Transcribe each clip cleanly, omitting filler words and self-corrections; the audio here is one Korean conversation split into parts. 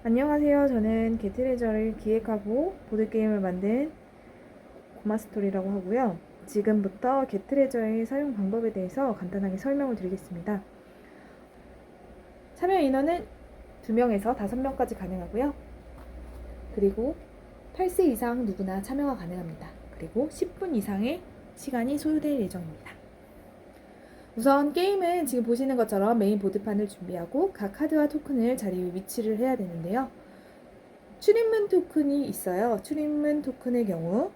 안녕하세요. 저는 게트레저를 기획하고 보드게임을 만든 고마스토리라고 하고요. 지금부터 게트레저의 사용 방법에 대해서 간단하게 설명을 드리겠습니다. 참여 인원은 2명에서 5명까지 가능하고요. 그리고 8세 이상 누구나 참여가 가능합니다. 그리고 10분 이상의 시간이 소요될 예정입니다. 우선 게임은 지금 보시는 것처럼 메인 보드판을 준비하고 각 카드와 토큰을 자리 위치를 해야 되는데요. 출입문 토큰이 있어요. 출입문 토큰의 경우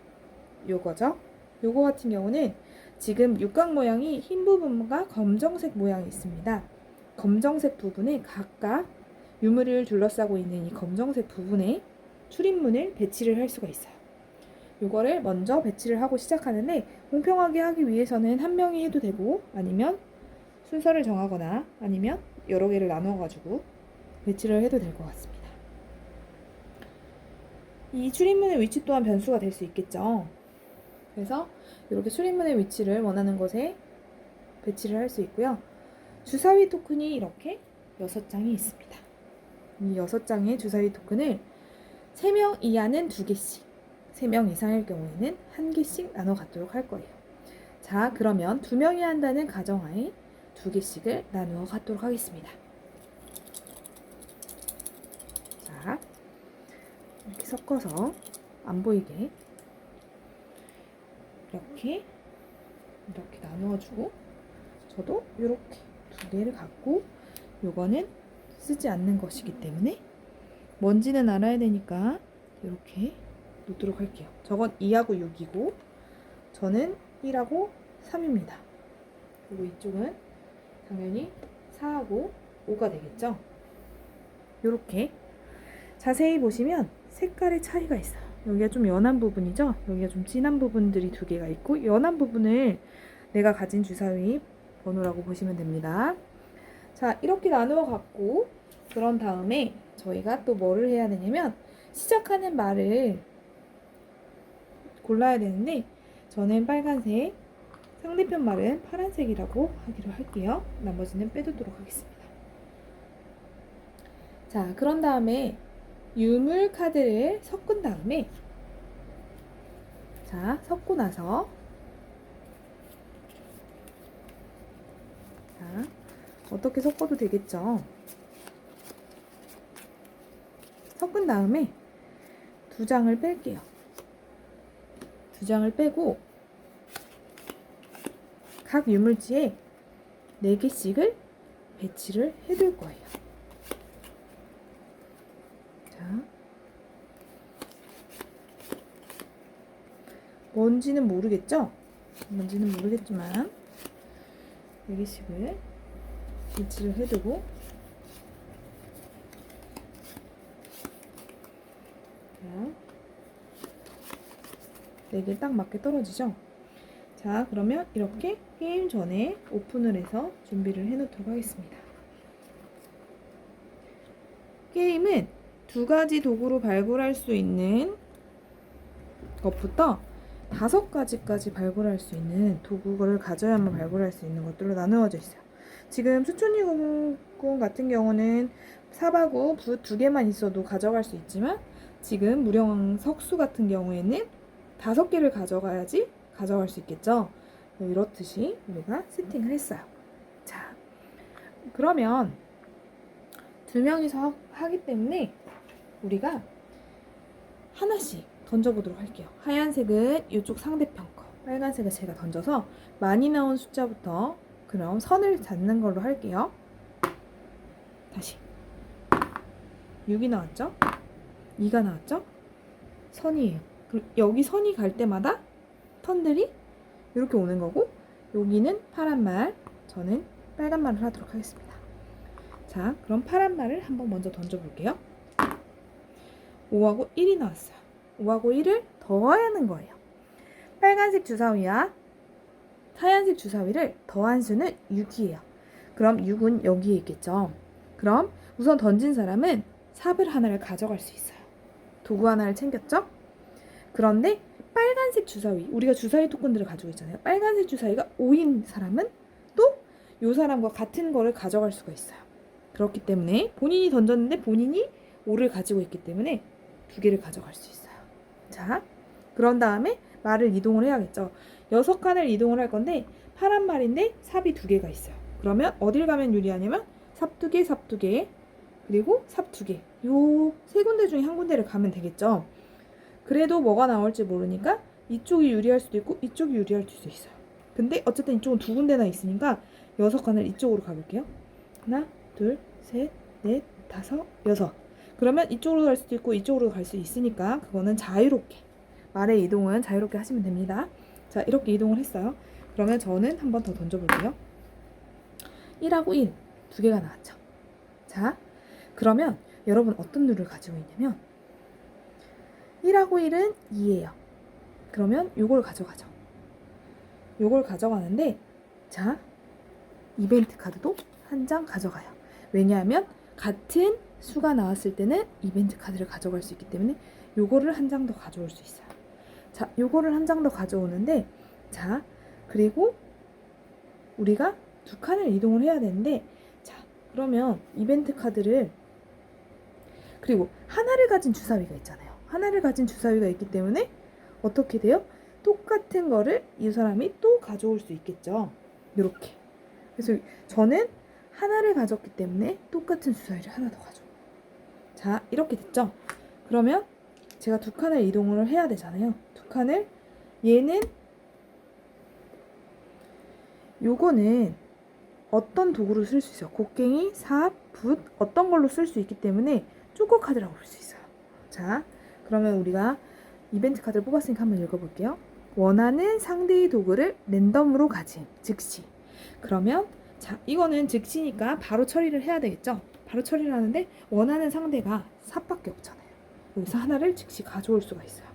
요거죠. 요거 같은 경우는 지금 육각 모양이 흰 부분과 검정색 모양이 있습니다. 검정색 부분에 각각 유물을 둘러싸고 있는 이 검정색 부분에 출입문을 배치를 할 수가 있어요. 요거를 먼저 배치를 하고 시작하는데 공평하게 하기 위해서는 한 명이 해도 되고 아니면 순서를 정하거나 아니면 여러 개를 나눠 가지고 배치를 해도 될 것 같습니다. 이 출입문의 위치 또한 변수가 될 수 있겠죠. 그래서 이렇게 출입문의 위치를 원하는 곳에 배치를 할 수 있고요. 주사위 토큰이 이렇게 6장이 있습니다. 이 6장의 주사위 토큰을 3명 이하는 2개씩, 3명 이상일 경우에는 1개씩 나눠 갖도록 할 거예요. 자, 그러면 2명이 한다는 가정하에 2개씩을 나누어 갖도록 하겠습니다. 자, 이렇게 섞어서 안 보이게 이렇게 나누어주고 저도 이렇게 2개를 갖고 요거는 쓰지 않는 것이기 때문에 뭔지는 알아야 되니까 이렇게 놓도록 할게요. 저건 2하고 6이고 저는 1하고 3입니다. 그리고 이쪽은 당연히 4하고 5가 되겠죠. 이렇게 자세히 보시면 색깔의 차이가 있어요. 여기가 좀 연한 부분이죠. 여기가 좀 진한 부분들이 2개가 있고 연한 부분을 내가 가진 주사위 번호라고 보시면 됩니다. 자, 이렇게 나누어 갖고 그런 다음에 저희가 또 뭐를 해야 되냐면 시작하는 말을 골라야 되는데 저는 빨간색, 상대편 말은 파란색이라고 하기로 할게요. 나머지는 빼두도록 하겠습니다. 자, 그런 다음에 유물 카드를 섞은 다음에 자, 섞고 나서 자, 어떻게 섞어도 되겠죠. 섞은 다음에 2장을 뺄게요. 2장을 빼고 각 유물지에 4개씩을 배치를 해둘 거예요. 자, 뭔지는 모르겠죠? 뭔지는 모르겠지만 4개씩을 배치를 해두고 자, 4개 딱 맞게 떨어지죠? 자, 그러면 이렇게 게임 전에 오픈을 해서 준비를 해놓도록 하겠습니다. 게임은 2가지 도구로 발굴할 수 있는 것부터 5가지까지 발굴할 수 있는 도구를 가져야만 발굴할 수 있는 것들로 나누어져 있어요. 지금 수천리공군 같은 경우는 삽하고 붓 2개만 있어도 가져갈 수 있지만 지금 무령 석수 같은 경우에는 5개를 가져가야지 가져갈 수 있겠죠. 이렇듯이 우리가 세팅을 했어요. 자, 그러면 2명이서 하기 때문에 우리가 하나씩 던져보도록 할게요. 하얀색은 이쪽 상대편 거, 빨간색은 제가 던져서 많이 나온 숫자부터 그럼 선을 잡는 걸로 할게요. 다시 6이 나왔죠? 2가 나왔죠? 선이에요. 여기 선이 갈 때마다 턴들이 이렇게 오는 거고 여기는 파란 말, 저는 빨간 말을 하도록 하겠습니다. 자, 그럼 파란 말을 한번 먼저 던져볼게요. 5하고 1이 나왔어요. 5하고 1을 더하는 거예요. 빨간색 주사위와 하얀색 주사위를 더한 수는 6이에요. 그럼 6은 여기에 있겠죠. 그럼 우선 던진 사람은 삽을 하나를 가져갈 수 있어요. 도구 하나를 챙겼죠? 그런데 빨간색 주사위, 우리가 주사위 토큰들을 가지고 있잖아요. 빨간색 주사위가 5인 사람은 또 이 사람과 같은 거를 가져갈 수가 있어요. 그렇기 때문에 본인이 던졌는데 본인이 5를 가지고 있기 때문에 2개를 가져갈 수 있어요. 자, 그런 다음에 말을 이동을 해야겠죠. 6칸을 이동을 할 건데 파란 말인데 삽이 2개가 있어요. 그러면 어딜 가면 유리하냐면 삽 2개, 삽 2개, 그리고 삽 2개. 요 3군데 중에 한 군데를 가면 되겠죠. 그래도 뭐가 나올지 모르니까 이쪽이 유리할 수도 있고 이쪽이 유리할 수도 있어요. 근데 어쨌든 이쪽은 2군데나 있으니까 6칸을 이쪽으로 가볼게요. 하나, 둘, 셋, 넷, 다섯, 여섯. 그러면 이쪽으로 갈 수도 있고 이쪽으로 갈 수 있으니까 그거는 자유롭게, 말의 이동은 자유롭게 하시면 됩니다. 자, 이렇게 이동을 했어요. 그러면 저는 한 번 더 던져볼게요. 1하고 1, 2개가 나왔죠. 자, 그러면 여러분 어떤 룰을 가지고 있냐면 1하고 1은 2예요. 그러면 요걸 가져가죠. 요걸 가져가는데, 자, 이벤트 카드도 한 장 가져가요. 왜냐하면 같은 수가 나왔을 때는 이벤트 카드를 가져갈 수 있기 때문에 요거를 한 장 더 가져올 수 있어요. 자, 요거를 한 장 더 가져오는데, 자, 그리고 우리가 2칸을 이동을 해야 되는데, 자, 그러면 이벤트 카드를, 그리고 하나를 가진 주사위가 있잖아요. 하나를 가진 주사위가 있기 때문에 어떻게 돼요? 똑같은 거를 이 사람이 또 가져올 수 있겠죠. 이렇게. 그래서 저는 하나를 가졌기 때문에 똑같은 주사위를 하나 더 가져요. 자, 이렇게 됐죠? 그러면 제가 2칸을 이동을 해야 되잖아요. 2칸을, 얘는, 요거는 어떤 도구로 쓸 수 있어요? 곡괭이, 삽, 붓, 어떤 걸로 쓸 수 있기 때문에 쪼꼬 카드라고 볼 수 있어요. 자, 그러면 우리가 이벤트 카드를 뽑았으니까 한번 읽어볼게요. 원하는 상대의 도구를 랜덤으로 가짐, 즉시. 그러면, 자, 이거는 즉시니까 바로 처리를 해야 되겠죠? 바로 처리를 하는데 원하는 상대가 삽밖에 없잖아요. 여기서 하나를 즉시 가져올 수가 있어요.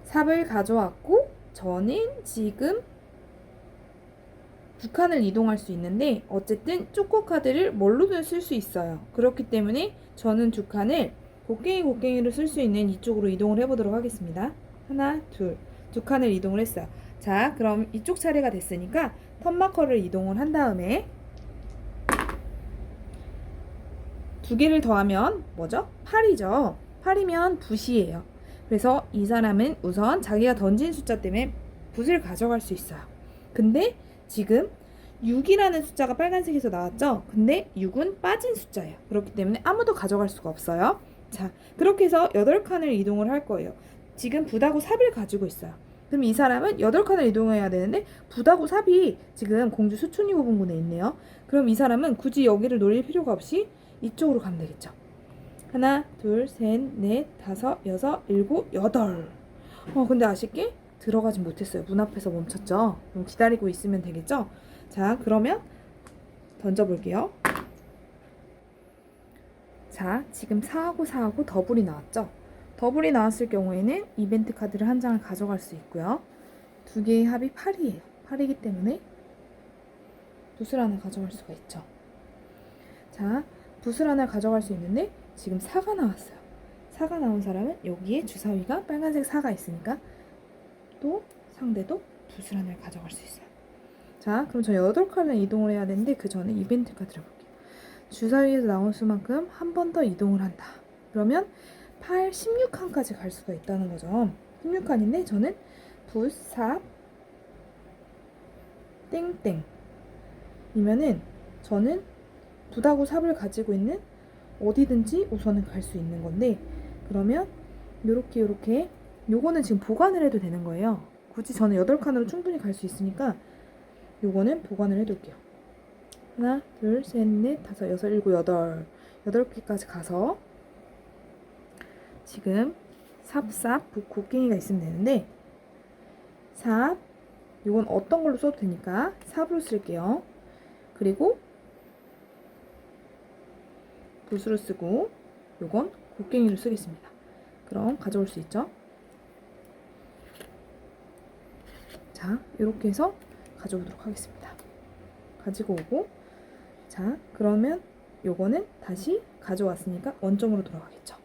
삽을 가져왔고 저는 지금 2칸을 이동할 수 있는데 어쨌든 쪼꼬 카드를 뭘로든 쓸 수 있어요. 그렇기 때문에 저는 2칸을 곡괭이로 쓸 수 있는 이쪽으로 이동을 해보도록 하겠습니다. 하나, 둘, 2칸을 이동을 했어요. 자, 그럼 이쪽 차례가 됐으니까 턴마커를 이동을 한 다음에 2개를 더하면 뭐죠? 8이죠. 8이면 붓이에요. 그래서 이 사람은 우선 자기가 던진 숫자 때문에 붓을 가져갈 수 있어요. 근데 지금 6이라는 숫자가 빨간색에서 나왔죠? 근데 6은 빠진 숫자예요. 그렇기 때문에 아무도 가져갈 수가 없어요. 자, 그렇게 해서 8칸을 이동을 할 거예요. 지금 붓하고 삽을 가지고 있어요. 그럼 이 사람은 8칸을 이동해야 되는데 붓하고 삽이 지금 공주 수춘이고 분군에 있네요. 그럼 이 사람은 굳이 여기를 노릴 필요가 없이 이쪽으로 가면 되겠죠. 하나, 둘, 셋, 넷, 다섯, 여섯, 일곱, 여덟. 근데 아쉽게 들어가진 못했어요. 문 앞에서 멈췄죠. 그럼 기다리고 있으면 되겠죠. 자, 그러면 던져볼게요. 자, 지금 4하고 더블이 나왔죠. 더블이 나왔을 경우에는 이벤트 카드를 한 장을 가져갈 수 있고요. 2개의 합이 8이에요. 8이기 때문에 붓을 하나 가져갈 수가 있죠. 자, 붓을 하나 가져갈 수 있는데 지금 4가 나왔어요. 4가 나온 사람은 여기에 주사위가 빨간색 4가 있으니까 또 상대도 붓을 하나를 가져갈 수 있어요. 자, 그럼 저 8칸을 이동을 해야 되는데 그 전에 이벤트 카드를 볼게요. 주사위에서 나온 수만큼 한 번 더 이동을 한다. 그러면 8, 16칸까지 갈 수가 있다는 거죠. 16칸인데 저는 붓, 삽, 땡땡 이면은 저는 붓하고 삽을 가지고 있는 어디든지 우선은 갈 수 있는 건데, 그러면 요렇게 요거는 지금 보관을 해도 되는 거예요. 굳이 저는 8칸으로 충분히 갈 수 있으니까 요거는 보관을 해둘게요. 하나, 둘, 셋, 넷, 다섯, 여섯, 일곱, 여덟. 8개까지 가서 지금 삽, 붓, 곡괭이가 있으면 되는데, 삽, 요건 어떤 걸로 써도 되니까 삽으로 쓸게요. 그리고 붓으로 쓰고 요건 곡괭이로 쓰겠습니다. 그럼 가져올 수 있죠. 자, 이렇게 해서 가져오도록 하겠습니다. 가지고 오고, 자, 그러면 요거는 다시 가져왔으니까 원점으로 돌아가겠죠.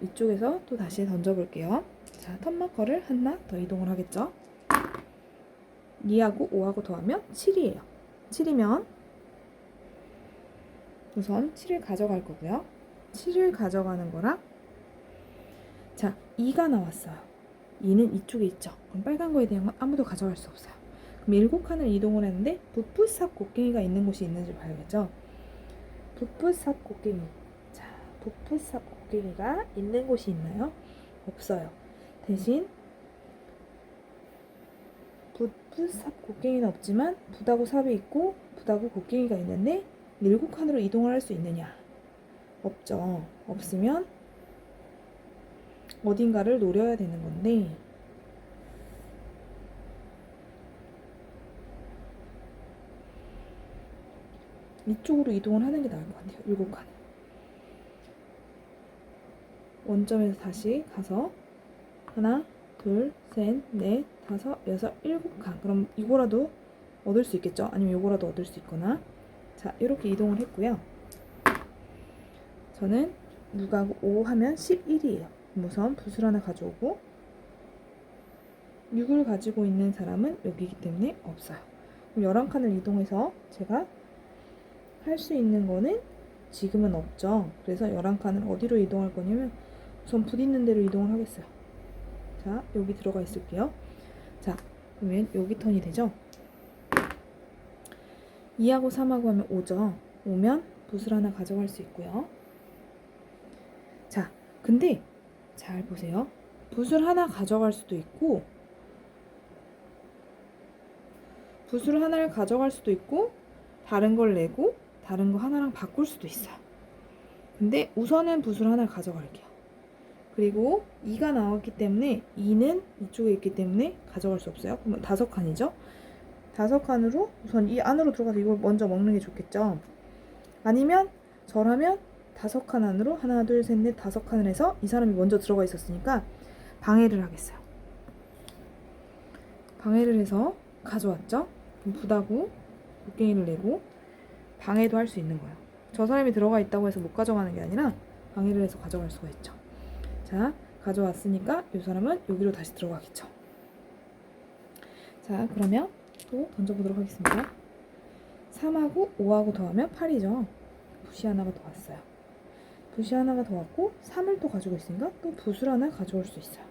이쪽에서 또 다시 던져볼게요. 자, 턴마커를 하나 더 이동을 하겠죠. 2하고 5하고 더하면 7이에요. 7이면 우선 7을 가져갈 거고요. 7을 가져가는 거랑 자 2가 나왔어요. 2는 이쪽에 있죠. 그럼 빨간 거에 대한 건 아무도 가져갈 수 없어요. 그럼 7칸을 이동을 했는데 부푸삽 곡괭이가 있는 곳이 있는지 봐야겠죠. 부푸삽 곡괭이. 자, 부푸삽 곡괭이가 있는 곳이 있나요? 없어요. 대신 부푸삽 곡괭이는 없지만 부다구 삽이 있고 부다구 곡괭이가 있는데 7칸으로 이동을 할 수 있느냐? 없죠. 없으면 어딘가를 노려야 되는 건데 이쪽으로 이동을 하는 게 나을 것 같아요. 7칸. 원점에서 다시 가서 하나, 둘, 셋, 넷, 다섯, 여섯, 7칸. 그럼 이거라도 얻을 수 있겠죠? 아니면 이거라도 얻을 수 있거나. 자, 이렇게 이동을 했고요. 저는 6하고 5 하면 11이에요. 우선 붓을 하나 가져오고 6을 가지고 있는 사람은 여기이기 때문에 없어요. 그럼 11칸을 이동해서 제가 할 수 있는 거는 지금은 없죠. 그래서 11칸을 어디로 이동할 거냐면 우선 붓 있는 데로 이동을 하겠어요. 자, 여기 들어가 있을게요. 자, 그러면 여기 턴이 되죠. 2하고 3하고 하면 5죠. 5면 붓을 하나 가져갈 수 있고요. 자, 근데 잘 보세요. 붓을 하나 가져갈 수도 있고 붓을 하나를 가져갈 수도 있고 다른 걸 내고 다른 거 하나랑 바꿀 수도 있어요. 근데 우선은 붓을 하나 가져갈게요. 그리고 2가 나왔기 때문에 2는 이쪽에 있기 때문에 가져갈 수 없어요. 그러면 5칸이죠. 5칸으로 우선 이 안으로 들어가서 이걸 먼저 먹는 게 좋겠죠. 아니면 저라면 5칸 안으로 하나, 둘, 셋, 넷, 5칸을 해서 이 사람이 먼저 들어가 있었으니까 방해를 하겠어요. 방해를 해서 가져왔죠. 그럼 붓하고 곡괭이를 내고 방해도 할 수 있는 거예요. 저 사람이 들어가 있다고 해서 못 가져가는 게 아니라 방해를 해서 가져갈 수가 있죠. 자, 가져왔으니까 이 사람은 여기로 다시 들어가겠죠. 자, 그러면 또 던져보도록 하겠습니다. 3하고 5하고 더하면 8이죠. 붓이 하나가 더 왔어요. 붓이 하나가 더 왔고 3을 또 가지고 있으니까 또 붓을 하나 가져올 수 있어요.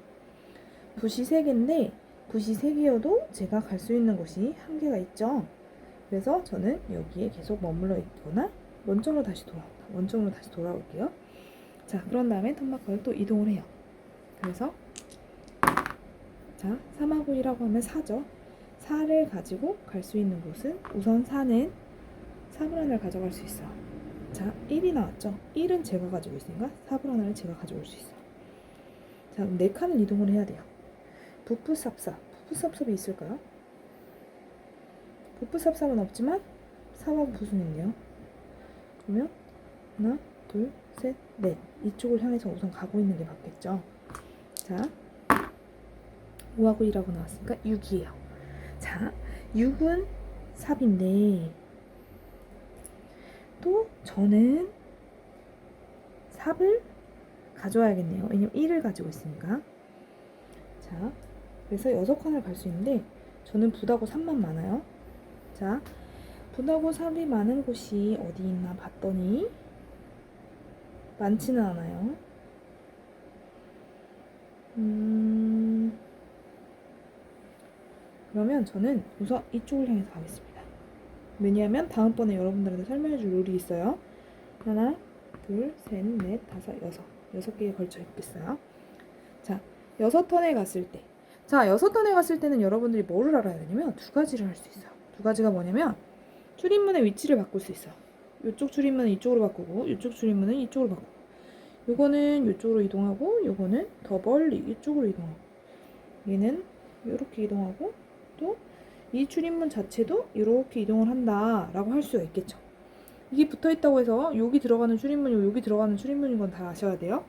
붓이 3개인데 붓이 3개여도 제가 갈 수 있는 곳이 한계가 있죠. 그래서 저는 여기에 계속 머물러 있거나 원점으로 다시 돌아온다. 원점으로 다시 돌아올게요. 자, 그런 다음에 턴마커를 또 이동을 해요. 그래서 자, 3하고 1하고 하면 4죠. 4를 가지고 갈 수 있는 곳은 우선 4는 4분 하나를 가져갈 수 있어요. 자, 1이 나왔죠. 1은 제가 가지고 있으니까 4분 하나를 제가 가져올 수 있어요. 자, 그럼 4칸을 이동을 해야 돼요. 부푸삽삽. 부푸삽삽이 있을까요? 부푸삽삽은 없지만 4하고 붓은 있네요. 그러면 하나, 둘, 셋, 넷. 이쪽을 향해서 우선 가고 있는 게 맞겠죠. 자, 5하고 1하고 나왔으니까 6이에요. 자, 6은 삽인데 또 저는 삽을 가져와야겠네요. 왜냐면 1을 가지고 있으니까. 자, 그래서 6칸을 갈 수 있는데 저는 붓하고 삽만 많아요. 자, 붓하고 삽이 많은 곳이 어디 있나 봤더니 많지는 않아요. 그러면 저는 우선 이쪽을 향해서 가겠습니다. 왜냐하면 다음번에 여러분들한테 설명해줄 룰이 있어요. 하나, 둘, 셋, 넷, 다섯, 여섯. 6개에 걸쳐 있겠어요. 자, 6턴에 갔을 때. 자, 6턴에 갔을 때는 여러분들이 뭐를 알아야 되냐면 2가지를 할 수 있어요. 2가지가 뭐냐면 출입문의 위치를 바꿀 수 있어요. 이쪽 출입문은 이쪽으로 바꾸고 이쪽 출입문은 이쪽으로 바꾸고 요거는 이쪽으로 이동하고 요거는 더 멀리 이쪽으로 이동하고 얘는 이렇게 이동하고 또 이 출입문 자체도 이렇게 이동을 한다 라고 할 수가 있겠죠. 이게 붙어있다고 해서 여기 들어가는 출입문이고 여기 들어가는 출입문인 건 다 아셔야 돼요.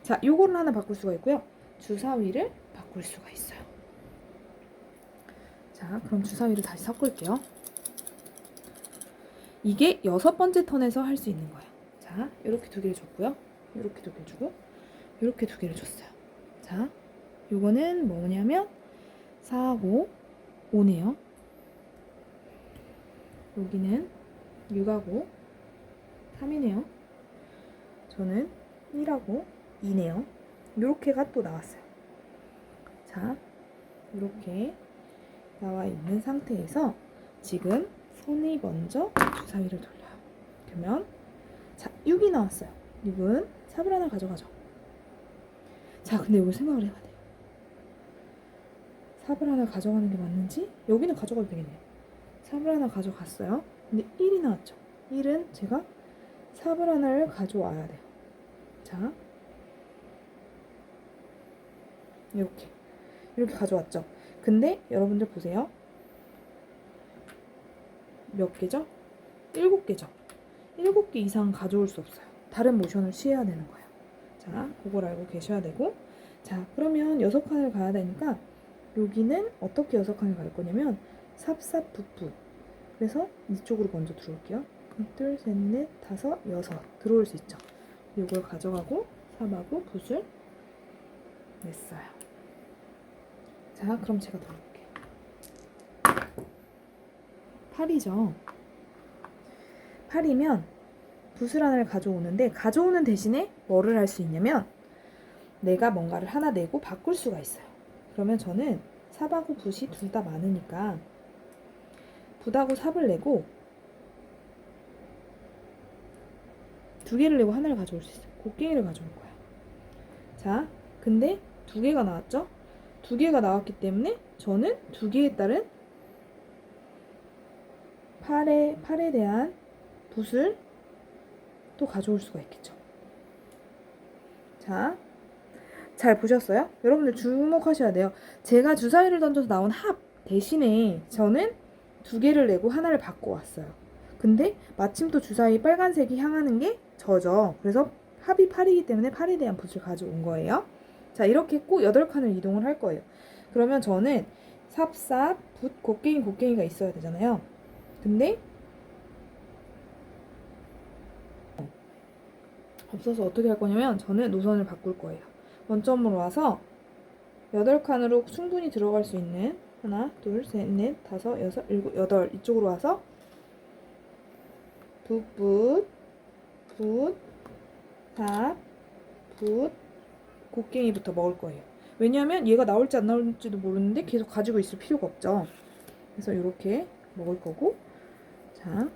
자, 요거를 하나 바꿀 수가 있고요. 주사위를 바꿀 수가 있어요. 자, 그럼 주사위를 다시 섞을게요. 이게 6번째 턴에서 할 수 있는 거예요. 자, 이렇게 2개를 줬고요. 이렇게 2개 주고 이렇게 2개를 줬어요. 자, 요거는 뭐냐면 4하고 5네요. 여기는 6하고 3이네요. 저는 1하고 2네요. 이렇게가 또 나왔어요. 자, 이렇게 나와 있는 상태에서 지금 손이 먼저 주사위를 돌려요. 그러면 자, 6이 나왔어요. 6은 삽을 하나 가져가죠. 자, 근데 이걸 생각을 해봐야 돼요. 삽을 하나 가져가는 게 맞는지? 여기는 가져가도 되겠네요. 삽을 하나 가져갔어요. 근데 1이 나왔죠. 1은 제가 삽을 하나를 가져와야 돼요. 자, 이렇게 가져왔죠. 근데 여러분들 보세요. 몇 개죠? 7개죠. 7개 이상 가져올 수 없어요. 다른 모션을 취해야 되는 거예요. 자, 그걸 알고 계셔야 되고, 자, 그러면 6칸을 가야 되니까 여기는 어떻게 6칸을 갈 거냐면 삽삽붓붓. 그래서 이쪽으로 먼저 들어올게요. 둘, 셋, 넷, 다섯, 여섯 들어올 수 있죠. 이걸 가져가고 삽하고 붓을 냈어요. 자, 그럼 제가 들어볼게요. 8이죠. 8이면 붓을 하나를 가져오는데 가져오는 대신에 뭐를 할 수 있냐면 내가 뭔가를 하나 내고 바꿀 수가 있어요. 그러면 저는 삽하고 붓이 둘 다 많으니까 붓하고 삽을 내고 2개를 내고 하나를 가져올 수 있어요. 곡괭이를 가져올 거예요. 자, 근데 2개가 나왔죠? 2개가 나왔기 때문에 저는 2개에 따른 팔에 대한 붓을 또 가져올 수가 있겠죠. 자, 잘 보셨어요? 여러분들 주목하셔야 돼요. 제가 주사위를 던져서 나온 합 대신에 저는 2개를 내고 하나를 바꿔 왔어요. 근데 마침 또 주사위 빨간색이 향하는 게 저죠. 그래서 합이 8이기 때문에 8에 대한 붓을 가져온 거예요. 자, 이렇게 꼭 8칸을 이동을 할 거예요. 그러면 저는 삽삽, 붓, 곡괭이가 있어야 되잖아요. 근데 없어서 어떻게 할 거냐면 저는 노선을 바꿀 거예요. 원점으로 와서 8칸으로 충분히 들어갈 수 있는 하나, 둘, 셋, 넷, 다섯, 여섯, 일곱, 여덟 이쪽으로 와서 붓, 삽, 붓, 곡괭이부터 먹을 거예요. 왜냐하면 얘가 나올지 안 나올지도 모르는데 계속 가지고 있을 필요가 없죠. 그래서 이렇게 먹을 거고, 자,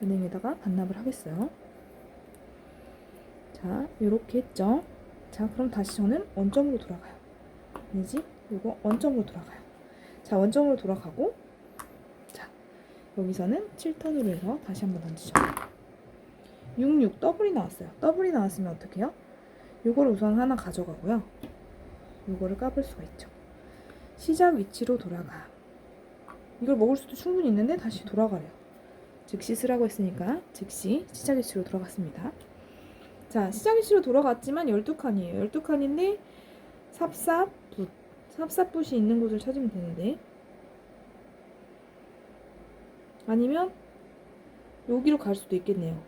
은행에다가 반납을 하겠어요. 자, 이렇게 했죠. 자, 그럼 다시 저는 원점으로 돌아가요. 아니지? 이거 원점으로 돌아가요. 자, 원점으로 돌아가고, 자, 여기서는 7턴으로 해서 다시 한번 던지죠. 66 더블이 나왔어요. 더블이 나왔으면 어떻게 해요? 이걸 우선 하나 가져가고요. 이거를 까볼 수가 있죠. 시작 위치로 돌아가. 이걸 먹을 수도 충분히 있는데 다시 돌아가래요. 즉시 쓰라고 했으니까 즉시 시작 위치로 돌아갔습니다. 자, 시작 위치로 돌아갔지만 12칸이에요. 12칸인데 삽삽붓. 삽삽붓이 있는 곳을 찾으면 되는데 아니면 여기로 갈 수도 있겠네요.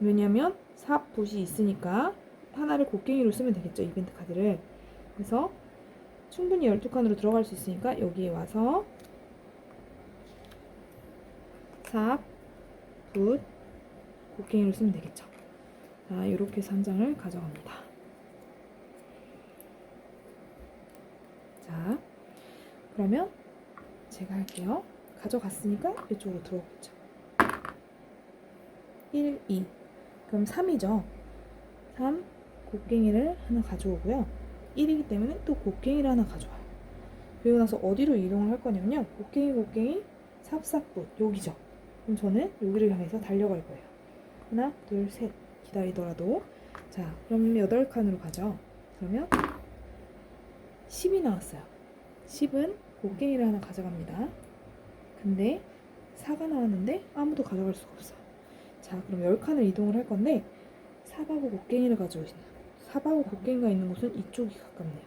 왜냐면 삽붓이 있으니까 하나를 곡괭이로 쓰면 되겠죠. 이벤트 카드를. 그래서 충분히 12칸으로 들어갈 수 있으니까 여기에 와서 삽, 붓, 곡괭이로 쓰면 되겠죠. 자, 이렇게 해서 한 장을 가져갑니다. 자, 그러면 제가 할게요. 가져갔으니까 이쪽으로 들어오겠죠. 1, 2. 그럼 3이죠. 3, 곡괭이를 하나 가져오고요. 1이기 때문에 또 곡괭이를 하나 가져와요. 그리고 나서 어디로 이동을 할 거냐면요. 곡괭이, 삽삽붓. 여기죠. 그럼 저는 여기를 향해서 달려갈 거예요. 하나, 둘, 셋. 기다리더라도. 자, 그럼 8칸으로 가죠. 그러면 10이 나왔어요. 10은 곡괭이를 하나 가져갑니다. 근데 4가 나왔는데 아무도 가져갈 수가 없어요. 자, 그럼 10칸을 이동을 할 건데 삽하고 곡괭이를 가져오신다. 삽하고 곡괭이가 있는 곳은 이쪽이 가깝네요.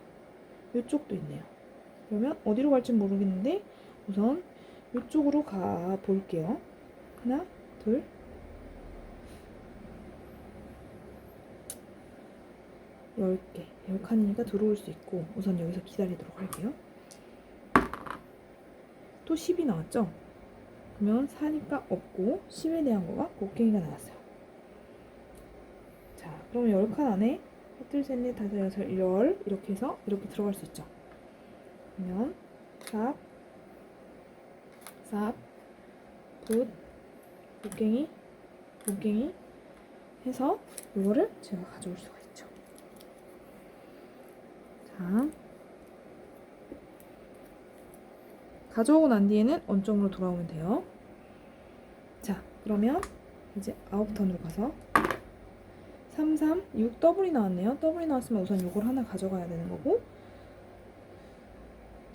이쪽도 있네요. 그러면 어디로 갈지 모르겠는데 우선 이쪽으로 가 볼게요. 하나, 둘, 10개. 10칸이니까 들어올 수 있고 우선 여기서 기다리도록 할게요. 또 10이 나왔죠? 그러면 4니까 없고 10에 대한 거가 곡괭이가 나왔어요. 자, 그럼 10칸 안에 하나, 둘, 셋, 넷, 다섯, 여섯, 열 이렇게 해서 이렇게 들어갈 수 있죠. 그러면 삽, 삽, 붓, 곡괭이, 곡괭이 해서 이거를 제가 가져올 수가 있죠. 자, 가져오고 난 뒤에는 원점으로 돌아오면 돼요. 자, 그러면 이제 9턴으로 가서 3, 3, 6 더블이 나왔네요. 더블이 나왔으면 우선 이걸 하나 가져가야 되는 거고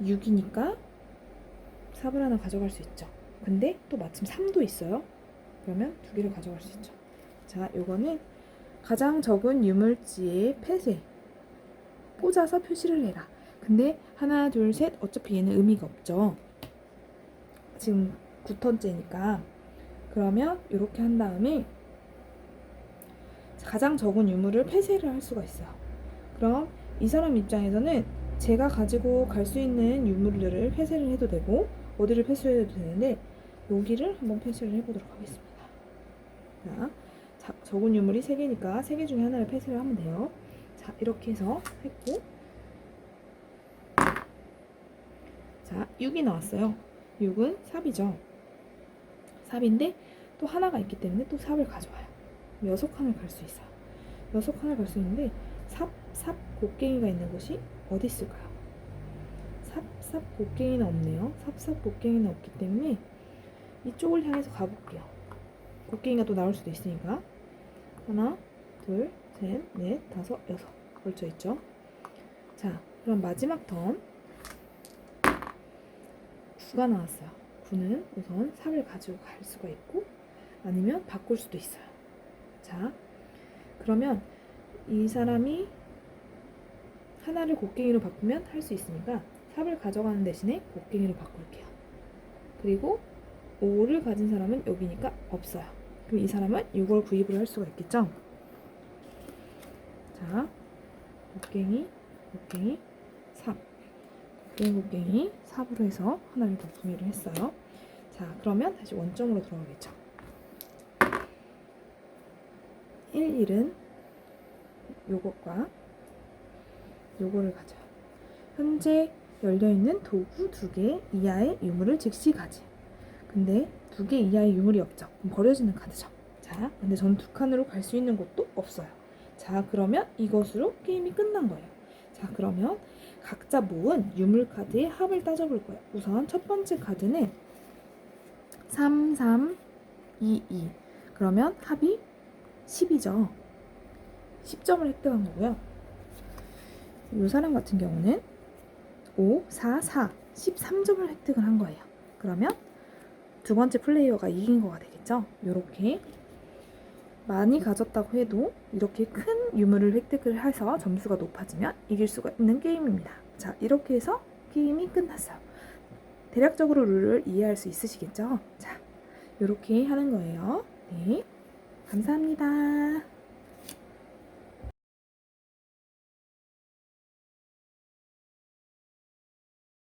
6이니까 삽을 하나 가져갈 수 있죠. 근데 또 마침 3도 있어요. 그러면 2개를 가져갈 수 있죠. 자, 요거는 가장 적은 유물지의 펫에 꽂아서 표시를 해라. 근데 하나, 둘, 셋 어차피 얘는 의미가 없죠. 지금 9턴째니까 그러면 이렇게 한 다음에 가장 적은 유물을 폐쇄를 할 수가 있어요. 그럼 이 사람 입장에서는 제가 가지고 갈 수 있는 유물들을 폐쇄를 해도 되고 어디를 폐쇄해도 되는데 여기를 한번 폐쇄를 해보도록 하겠습니다. 자, 적은 유물이 3개니까 3개 중에 하나를 폐쇄를 하면 돼요. 자, 이렇게 해서 했고 자, 6이 나왔어요. 6은 삽이죠. 삽인데 또 하나가 있기 때문에 또 삽을 가져와요. 6칸을 갈 수 있어요. 6칸을 갈 수 있는데 삽, 곡괭이가 있는 곳이 어디 있을까요? 삽, 곡괭이는 없네요. 삽, 곡괭이는 없기 때문에 이쪽을 향해서 가볼게요. 곡괭이가 또 나올 수도 있으니까 하나, 둘, 셋, 넷, 다섯, 여섯 걸쳐 있죠. 자, 그럼 마지막 턴 9가 나왔어요. 9는 우선 삽을 가지고 갈 수가 있고 아니면 바꿀 수도 있어요. 자, 그러면 이 사람이 하나를 곡괭이로 바꾸면 할 수 있으니까 삽을 가져가는 대신에 곡괭이로 바꿀게요. 그리고 5를 가진 사람은 여기니까 없어요. 그럼 이 사람은 6을 구입을 할 수가 있겠죠? 자, 곡괭이, 삽. 곡괭이, 삽으로 해서 하나를 더 구매를 했어요. 자, 그러면 다시 원점으로 돌아오겠죠. 1, 1은 요것과 요거를 가져요. 현재 열려있는 도구 2개 이하의 유물을 즉시 가지. 근데 2개 이하의 유물이 없죠. 그럼 버려지는 카드죠. 자, 근데 전 2칸으로 갈 수 있는 곳도 없어요. 자, 그러면 이것으로 게임이 끝난 거예요. 자, 그러면 각자 모은 유물 카드의 합을 따져볼 거예요. 우선 첫 번째 카드는 3, 3, 2, 2. 그러면 합이 10이죠. 10점을 획득한 거고요. 이 사람 같은 경우는 5, 4, 4, 13점을 획득을 한 거예요. 그러면 두 번째 플레이어가 이긴 거가 되겠죠. 이렇게 많이 가졌다고 해도 이렇게 큰 유물을 획득을 해서 점수가 높아지면 이길 수가 있는 게임입니다. 자, 이렇게 해서 게임이 끝났어요. 대략적으로 룰을 이해할 수 있으시겠죠? 자, 이렇게 하는 거예요. 네, 감사합니다.